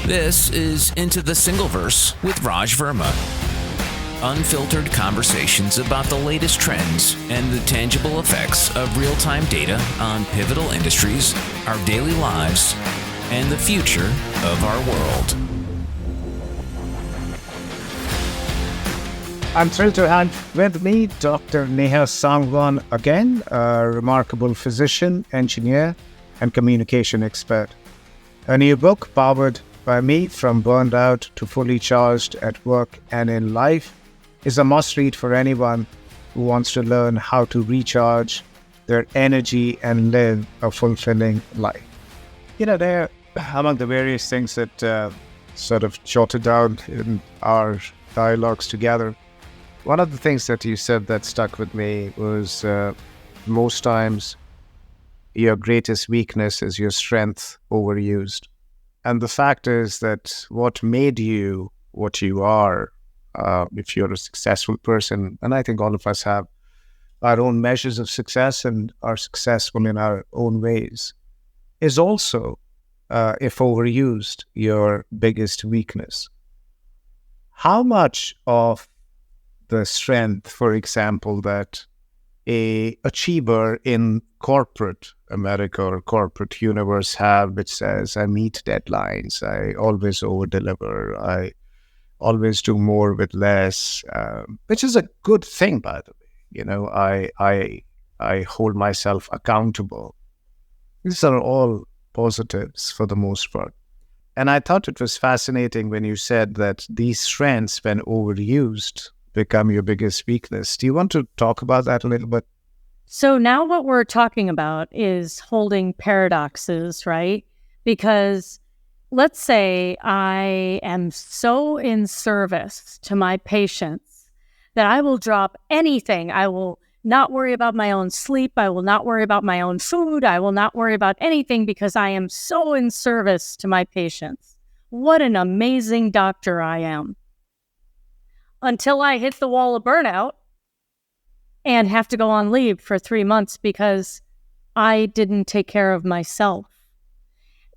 This is Into the Singleverse with Raj Verma. Unfiltered conversations about the latest trends and the tangible effects of real-time data on pivotal industries, our daily lives, and the future of our world. I'm thrilled to have with me Dr. Neha Sangwan again, a remarkable physician, engineer, and communication expert. A new book powered by me, From Burnout to Fully Charged at Work and in Life, is a must-read for anyone who wants to learn how to recharge their energy and live a fulfilling life. There, among the various things that sort of jotted down in our dialogues together, one of the things that you said that stuck with me was most times your greatest weakness is your strength overused. And the fact is that what made you what you are, if you're a successful person, and I think all of us have our own measures of success and are successful in our own ways, is also, if overused, your biggest weakness. How much of the strength, for example, that a achiever in corporate America or corporate universe have, which says, I meet deadlines, I always over-deliver, I always do more with less, which is a good thing, by the way. I hold myself accountable. These are all positives for the most part. And I thought it was fascinating when you said that these strengths, when overused, become your biggest weakness. Do you want to talk about that a little bit? So now what we're talking about is holding paradoxes, right? Because let's say I am so in service to my patients that I will drop anything. I will not worry about my own sleep. I will not worry about my own food. I will not worry about anything because I am so in service to my patients. What an amazing doctor I am. Until I hit the wall of burnout and have to go on leave for 3 months because I didn't take care of myself.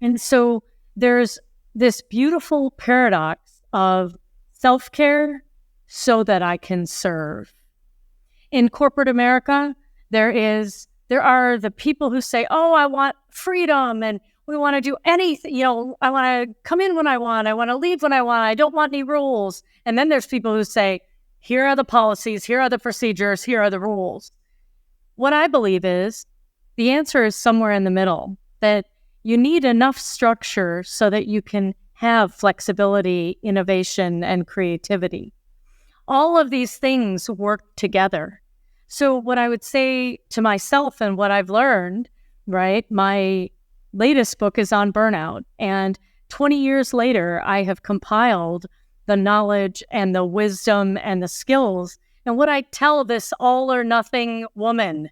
And so there's this beautiful paradox of self-care so that I can serve. In corporate America, there are the people who say, oh, I want freedom and we want to do anything, I want to come in when I want to leave when I want, I don't want any rules. And then there's people who say, here are the policies, here are the procedures, here are the rules. What I believe is the answer is somewhere in the middle, that you need enough structure so that you can have flexibility, innovation, and creativity. All of these things work together. So what I would say to myself and what I've learned, right, my latest book is on burnout. And 20 years later, I have compiled the knowledge and the wisdom and the skills. And what I tell this all or nothing woman,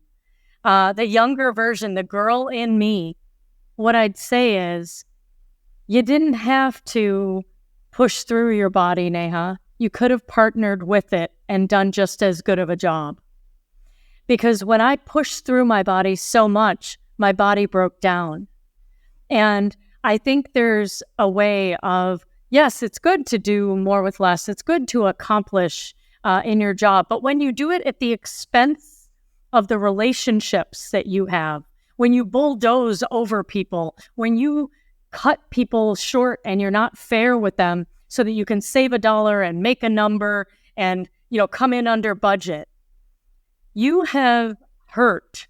the younger version, the girl in me, what I'd say is, you didn't have to push through your body, Neha. You could have partnered with it and done just as good of a job. Because when I pushed through my body so much, my body broke down. And I think there's a way of, yes, it's good to do more with less. It's good to accomplish in your job. But when you do it at the expense of the relationships that you have, when you bulldoze over people, when you cut people short and you're not fair with them so that you can save $1 and make a number and, come in under budget, you have hurt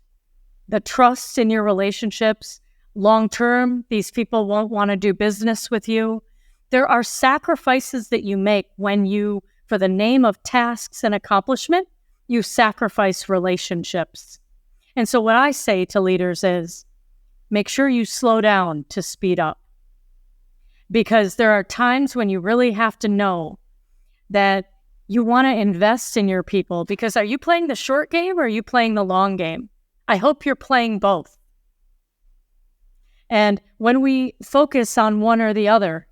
the trust in your relationships. Long term, these people won't want to do business with you. There are sacrifices that you make when you, for the name of tasks and accomplishment, you sacrifice relationships. And so what I say to leaders is, make sure you slow down to speed up. Because there are times when you really have to know that you want to invest in your people. Because are you playing the short game or are you playing the long game? I hope you're playing both. And when we focus on one or the other,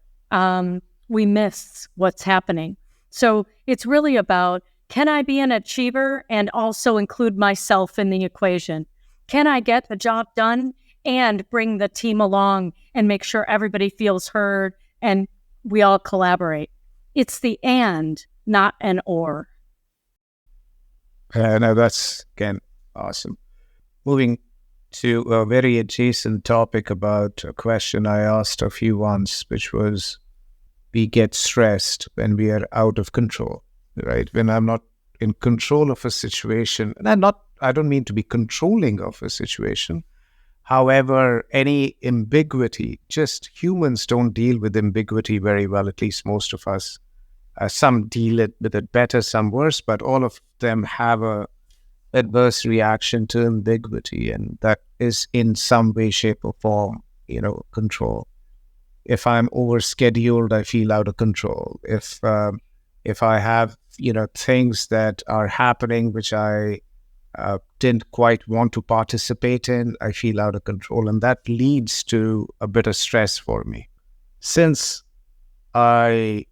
we miss what's happening. So it's really about, can I be an achiever and also include myself in the equation? Can I get the job done and bring the team along and make sure everybody feels heard and we all collaborate. It's the and, not an or. No, that's, again, awesome. Moving to a very adjacent topic about a question I asked of you once, which was, we get stressed when we are out of control, right? When I'm not in control of a situation, and I don't mean to be controlling of a situation. However, any ambiguity, just humans don't deal with ambiguity very well, at least most of us. Some deal with it better, some worse, but all of them have a adverse reaction to ambiguity, and that is in some way, shape, or form, control. If I'm overscheduled, I feel out of control. If I have, things that are happening which I didn't quite want to participate in, I feel out of control, and that leads to a bit of stress for me. Since I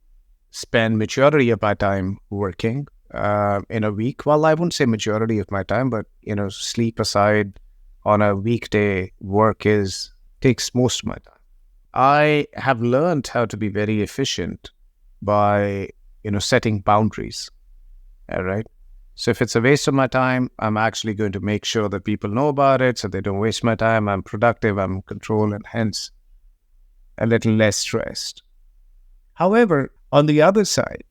spend majority of my time working in a week, well, I wouldn't say majority of my time, but sleep aside, on a weekday, work takes most of my time. I have learned how to be very efficient by setting boundaries. All right. So if it's a waste of my time, I'm actually going to make sure that people know about it so they don't waste my time. I'm productive, I'm in control, and hence a little less stressed. However, on the other side,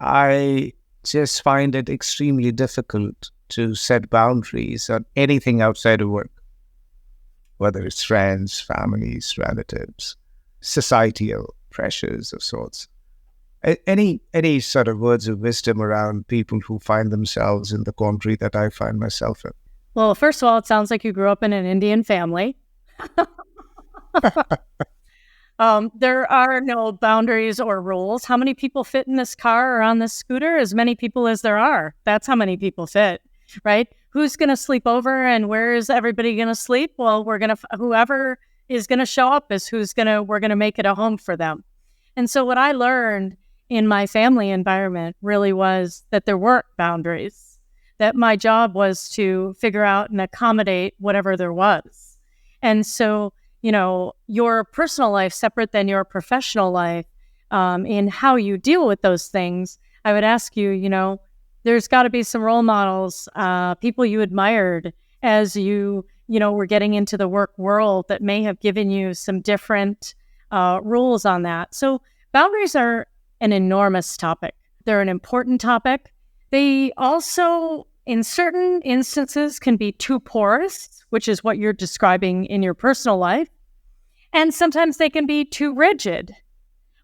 I just find it extremely difficult to set boundaries on anything outside of work, whether it's friends, families, relatives, societal pressures of sorts. Any sort of words of wisdom around people who find themselves in the quandary that I find myself in? Well, first of all, it sounds like you grew up in an Indian family. There are no boundaries or rules. How many people fit in this car or on this scooter? As many people as there are. That's how many people fit, right? Who's going to sleep over and where is everybody going to sleep? Well, whoever is going to show up is we're going to make it a home for them. And so what I learned in my family environment really was that there weren't boundaries, that my job was to figure out and accommodate whatever there was. And so, your personal life separate than your professional life, in how you deal with those things, I would ask you, there's got to be some role models, people you admired as you were getting into the work world that may have given you some different rules on that. So boundaries are an enormous topic. They're an important topic. They also, in certain instances, can be too porous, which is what you're describing in your personal life. And sometimes they can be too rigid,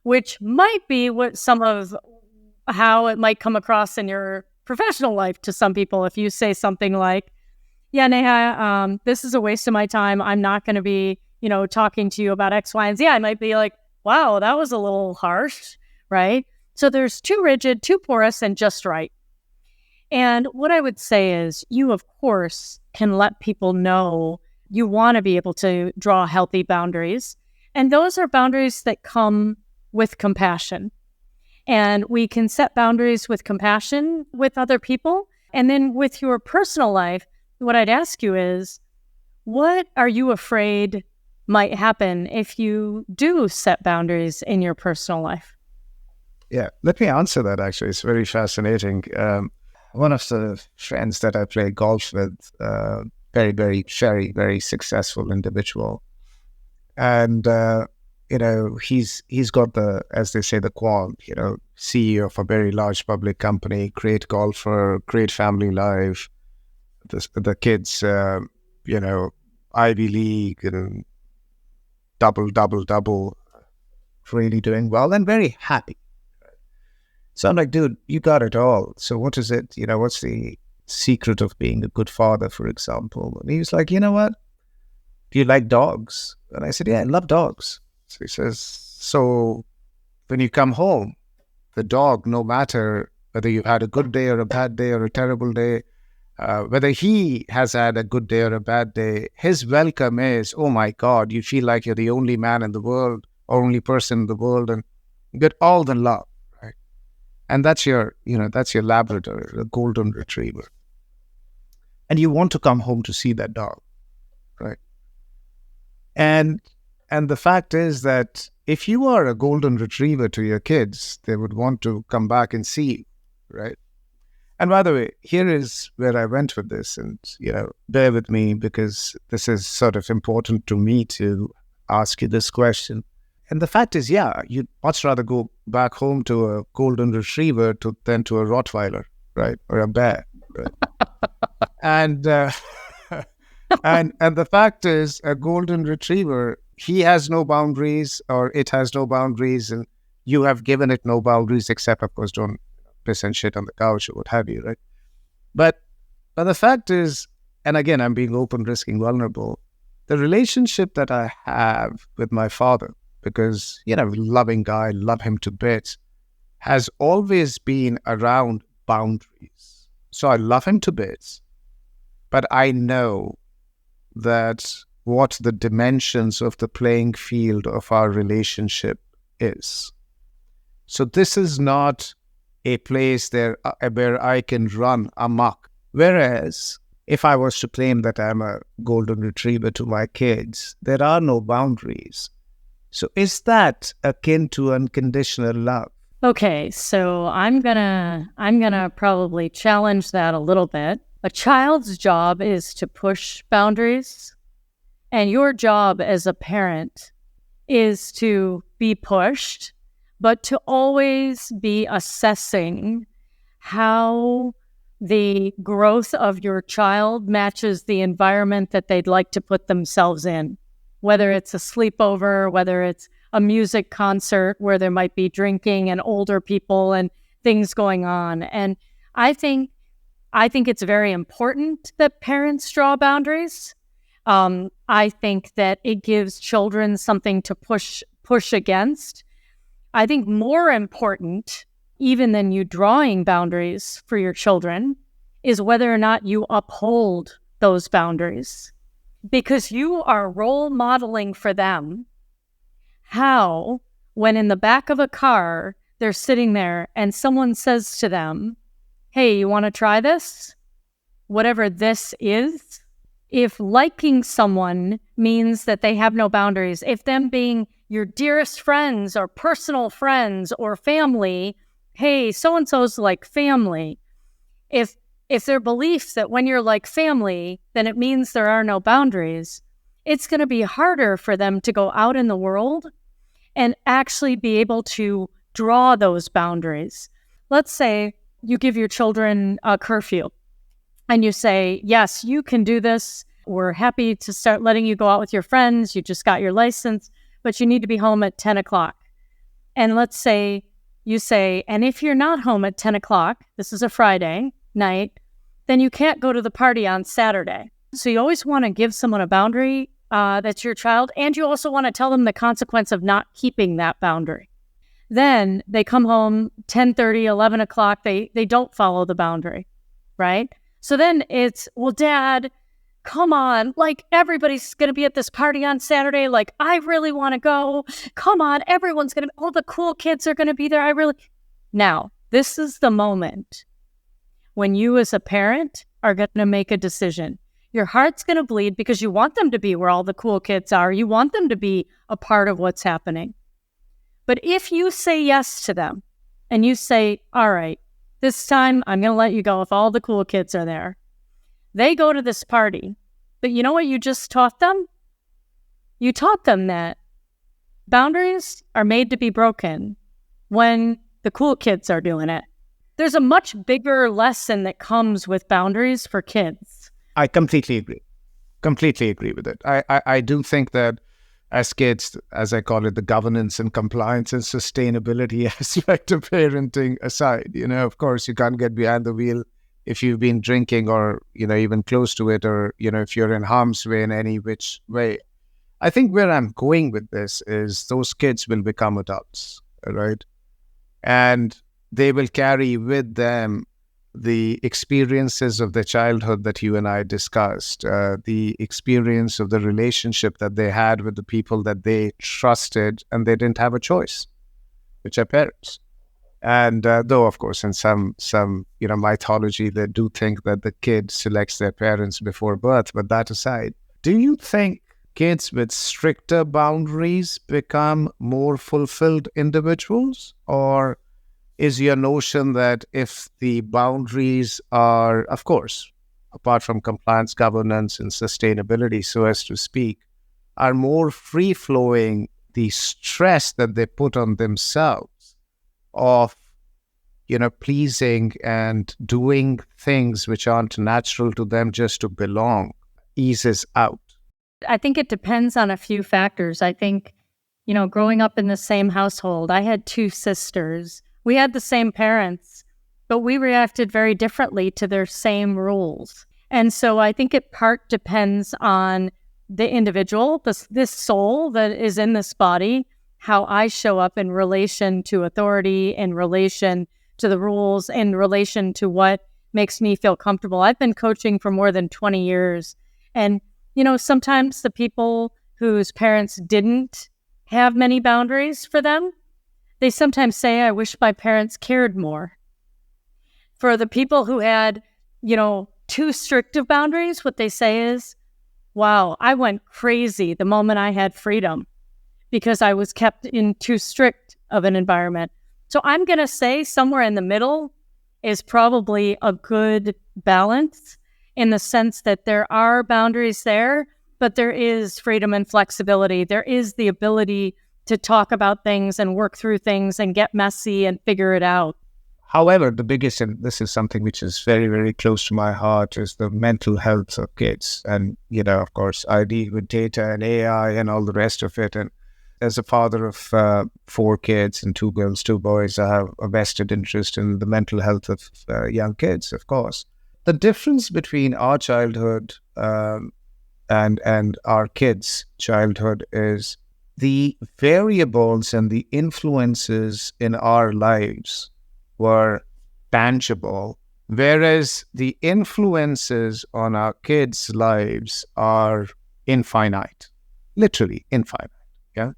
which might be what some of how it might come across in your professional life to some people. If you say something like, yeah, Neha, this is a waste of my time. I'm not going to be, talking to you about X, Y, and Z. I might be like, wow, that was a little harsh, right? So there's too rigid, too porous, and just right. And what I would say is you, of course, can let people know you want to be able to draw healthy boundaries. And those are boundaries that come with compassion. And we can set boundaries with compassion with other people. And then with your personal life, what I'd ask you is, what are you afraid might happen if you do set boundaries in your personal life? Yeah, let me answer that, actually. It's very fascinating. One of the friends that I play golf with, very, very, very, very successful individual. And, he's got the, as they say, the qual, CEO of a very large public company, great golfer, great family life, the kids, Ivy League, and double, really doing well and very happy. So I'm like, dude, you got it all. So what is it? What's the secret of being a good father, for example? And he was like, you know what? Do you like dogs? And I said, yeah, I love dogs. So he says, so when you come home, the dog, no matter whether you had a good day or a bad day or a terrible day, whether he has had a good day or a bad day, his welcome is, oh my God, you feel like you're the only man in the world, or only person in the world, and you get all the love. And that's your Labrador, a golden retriever. And you want to come home to see that dog, right? And the fact is that if you are a golden retriever to your kids, they would want to come back and see you, right? And by the way, here is where I went with this, and bear with me because this is sort of important to me to ask you this question. And the fact is, yeah, you'd much rather go back home to a golden retriever than to a Rottweiler, right, or a bear, right? and and the fact is, a golden retriever, he has no boundaries, or it has no boundaries, and you have given it no boundaries, except, of course, don't piss and shit on the couch or what have you, right? But the fact is, and again, I'm being open, risking vulnerable, the relationship that I have with my father, because, loving guy, love him to bits, has always been around boundaries. So I love him to bits, but I know that what the dimensions of the playing field of our relationship is. So this is not a place there where I can run amok. Whereas if I was to claim that I'm a golden retriever to my kids, there are no boundaries. So is that akin to unconditional love? Okay, so I'm gonna probably challenge that a little bit. A child's job is to push boundaries, and your job as a parent is to be pushed, but to always be assessing how the growth of your child matches the environment that they'd like to put themselves in, whether it's a sleepover, whether it's a music concert where there might be drinking and older people and things going on. And I think it's very important that parents draw boundaries. I think that it gives children something to push against. I think more important, even than you drawing boundaries for your children, is whether or not you uphold those boundaries. Because you are role modeling for them how, when in the back of a car, they're sitting there and someone says to them, hey, you want to try this? Whatever this is. If liking someone means that they have no boundaries, if them being your dearest friends or personal friends or family, hey, so-and-so's like family. If their beliefs that when you're like family, then it means there are no boundaries, it's going to be harder for them to go out in the world and actually be able to draw those boundaries. Let's say you give your children a curfew and you say, yes, you can do this. We're happy to start letting you go out with your friends. You just got your license, but you need to be home at 10 o'clock. And let's say you say, and if you're not home at 10 o'clock, this is a Friday night, then you can't go to the party on Saturday. So you always want to give someone a boundary that's your child, and you also want to tell them the consequence of not keeping that boundary. Then they come home 10:30, 11 o'clock, they don't follow the boundary, right? So then it's, well, Dad, come on, like everybody's going to be at this party on Saturday. Like, I really want to go. Come on, everyone's going to, all the cool kids are going to be there. Now, this is the moment when you as a parent are going to make a decision. Your heart's going to bleed because you want them to be where all the cool kids are. You want them to be a part of what's happening. But if you say yes to them and you say, all right, this time I'm going to let you go if all the cool kids are there. They go to this party, but you know what you just taught them? You taught them that boundaries are made to be broken when the cool kids are doing it. There's a much bigger lesson that comes with boundaries for kids. I completely agree. Completely agree with it. I do think that as kids, as I call it, the governance and compliance and sustainability aspect of parenting aside, of course, you can't get behind the wheel if you've been drinking or, even close to it, or, if you're in harm's way in any which way. I think where I'm going with this is those kids will become adults, right? And they will carry with them the experiences of their childhood that you and I discussed, the experience of the relationship that they had with the people that they trusted and they didn't have a choice, which are parents. And though, of course, in some mythology, they do think that the kid selects their parents before birth. But that aside, do you think kids with stricter boundaries become more fulfilled individuals? Or is your notion that if the boundaries are, of course, apart from compliance, governance, and sustainability, so as to speak, are more free flowing, the stress that they put on themselves of, pleasing and doing things which aren't natural to them just to belong eases out? I think it depends on a few factors. I think, growing up in the same household, I had two sisters. We had the same parents, but we reacted very differently to their same rules. And so I think it part depends on the individual, this soul that is in this body, how I show up in relation to authority, in relation to the rules, in relation to what makes me feel comfortable. I've been coaching for more than 20 years. And, sometimes the people whose parents didn't have many boundaries for them, they sometimes say, I wish my parents cared more. For the people who had, too strict of boundaries, what they say is, wow, I went crazy the moment I had freedom because I was kept in too strict of an environment. So I'm going to say somewhere in the middle is probably a good balance, in the sense that there are boundaries there, but there is freedom and flexibility. There is the ability to talk about things and work through things and get messy and figure it out. However, the biggest, and this is something which is very, very close to my heart, is the mental health of kids. And, of course, I deal with data and AI and all the rest of it. And as a father of 4 kids and 2 girls, 2 boys, I have a vested interest in the mental health of young kids, of course. The difference between our childhood and our kids' childhood is the variables and the influences in our lives were tangible, whereas the influences on our kids' lives are infinite, literally infinite. Yeah.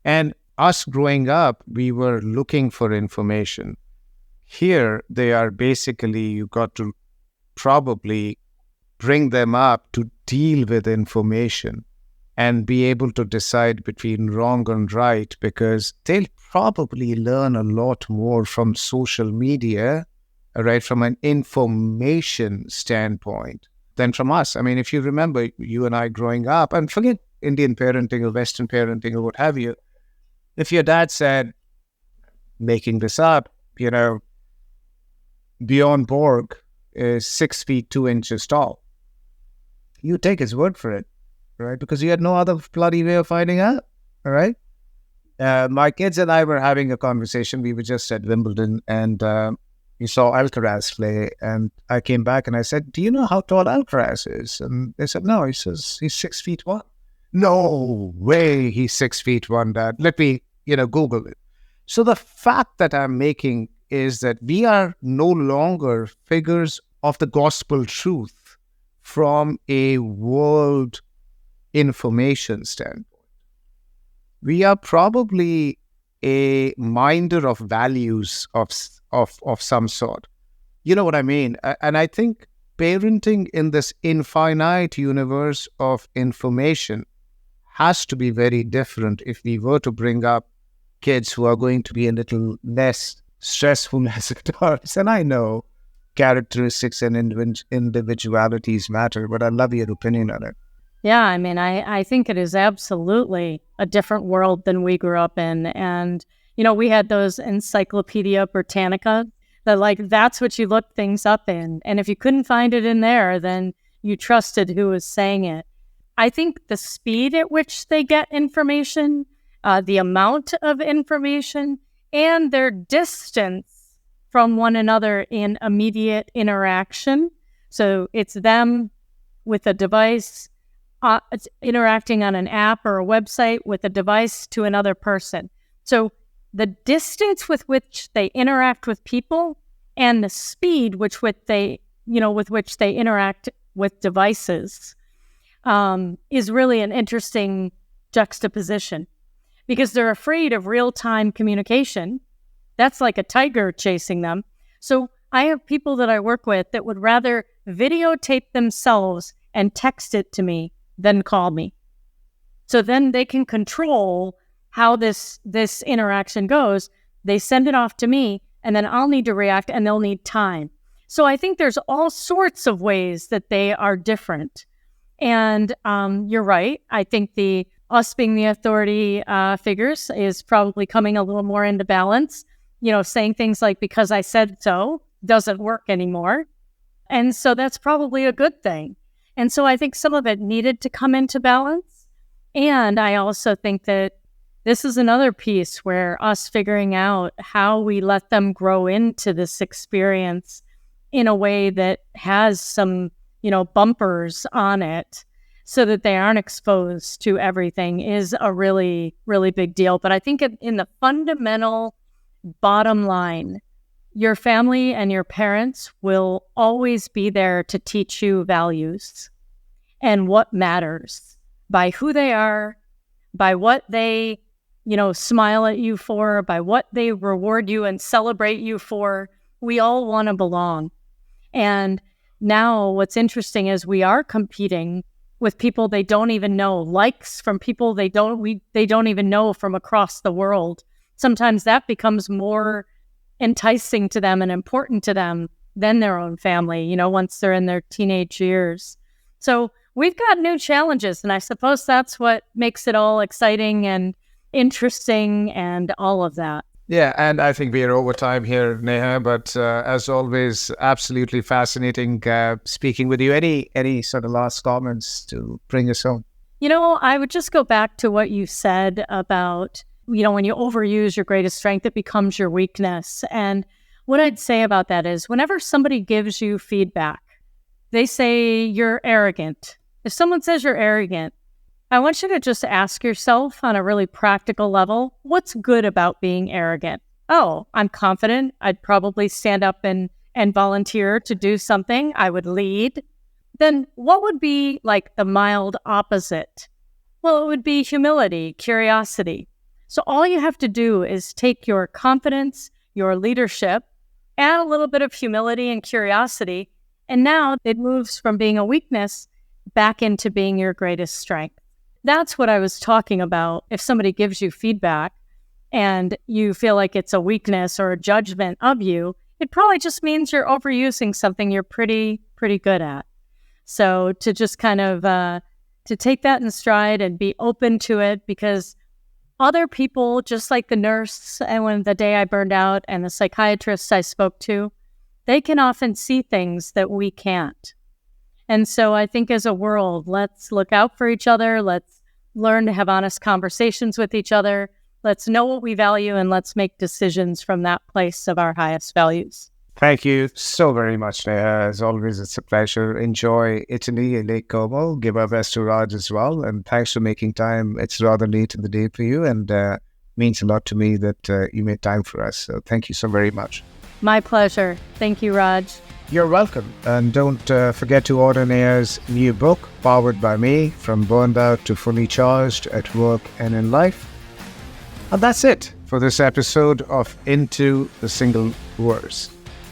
And us growing up, we were looking for information. Here, they are basically, you got to probably bring them up to deal with information and be able to decide between wrong and right, because they'll probably learn a lot more from social media, right, from an information standpoint than from us. I mean, if you remember you and I growing up, and forget Indian parenting or Western parenting or what have you, if your dad said, making this up, Bjorn Borg is 6 feet 2 inches tall, you take his word for it, right? Because you had no other bloody way of finding out, all right? My kids and I were having a conversation. We were just at Wimbledon, and we saw Alcaraz play. And I came back and I said, do you know how tall Alcaraz is? And they said, no. He says, he's 6 feet 1. No way he's 6 feet 1, Dad. Let me, Google it. So the fact that I'm making is that we are no longer figures of the gospel truth from a world information standpoint. We are probably a minder of values of some sort. You know what I mean? And I think parenting in this infinite universe of information has to be very different if we were to bring up kids who are going to be a little less stressful as adults. And I know characteristics and individualities matter, but I love your opinion on it. Yeah, I mean, I think it is absolutely a different world than we grew up in. And, we had those Encyclopedia Britannica that that's what you looked things up in. And if you couldn't find it in there, then you trusted who was saying it. I think the speed at which they get information, the amount of information, and their distance from one another in immediate interaction. So it's them with a device, it's interacting on an app or a website with a device to another person. So the distance with which they interact with people and the speed with which they interact with devices is really an interesting juxtaposition, because they're afraid of real-time communication. That's like a tiger chasing them. So I have people that I work with that would rather videotape themselves and text it to me than call me. So then they can control how this interaction goes. They send it off to me, and then I'll need to react, and they'll need time. So I think there's all sorts of ways that they are different. And you're right. I think us being the authority figures is probably coming a little more into balance. Saying things like, because I said so, doesn't work anymore. And so that's probably a good thing. And so I think some of it needed to come into balance. And I also think that this is another piece where us figuring out how we let them grow into this experience in a way that has some, bumpers on it so that they aren't exposed to everything is a really, really big deal. But I think in the fundamental bottom line, your family and your parents will always be there to teach you values and what matters by who they are, by what they, smile at you for, by what they reward you and celebrate you for. We all want to belong. And now what's interesting is we are competing with people they don't even know, likes from people they don't even know from across the world. Sometimes that becomes more enticing to them and important to them than their own family, once they're in their teenage years. So we've got new challenges, and I suppose that's what makes it all exciting and interesting and all of that. Yeah, and I think we are over time here, Neha, but as always, absolutely fascinating speaking with you. Any sort of last comments to bring us home? I would just go back to what you said about, when you overuse your greatest strength, it becomes your weakness. And what I'd say about that is whenever somebody gives you feedback, they say you're arrogant. If someone says you're arrogant, I want you to just ask yourself on a really practical level, what's good about being arrogant? Oh, I'm confident. I'd probably stand up and volunteer to do something. I would lead. Then what would be like the mild opposite? Well, it would be humility, curiosity. So all you have to do is take your confidence, your leadership, add a little bit of humility and curiosity, and now it moves from being a weakness back into being your greatest strength. That's what I was talking about. If somebody gives you feedback and you feel like it's a weakness or a judgment of you, it probably just means you're overusing something you're pretty good at. So to just kind of to take that in stride and be open to it, because other people, just like the nurse and when the day I burned out and the psychiatrists I spoke to, they can often see things that we can't. And so I think as a world, let's look out for each other. Let's learn to have honest conversations with each other. Let's know what we value, and let's make decisions from that place of our highest values. Thank you so very much, Neha. As always, it's a pleasure. Enjoy Italy and Lake Como. Give our best to Raj as well. And thanks for making time. It's rather late in the day for you, and means a lot to me that you made time for us. So thank you so very much. My pleasure. Thank you, Raj. You're welcome. And don't forget to order Neha's new book, Powered by Me, From Burnout to Fully Charged at Work and in Life. And that's it for this episode of Into the Single Verse.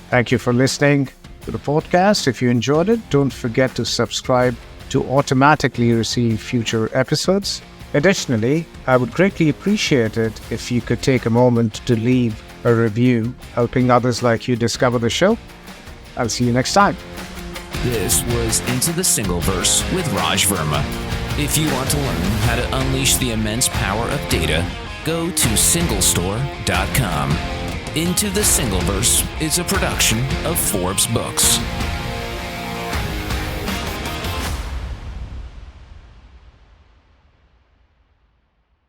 Thank you for listening to the podcast. If you enjoyed it, don't forget to subscribe to automatically receive future episodes. Additionally, I would greatly appreciate it if you could take a moment to leave a review, helping others like you discover the show. I'll see you next time. This was Into the Singleverse with Raj Verma. If you want to learn how to unleash the immense power of data, go to singlestore.com. Into the Singleverse is a production of Forbes Books.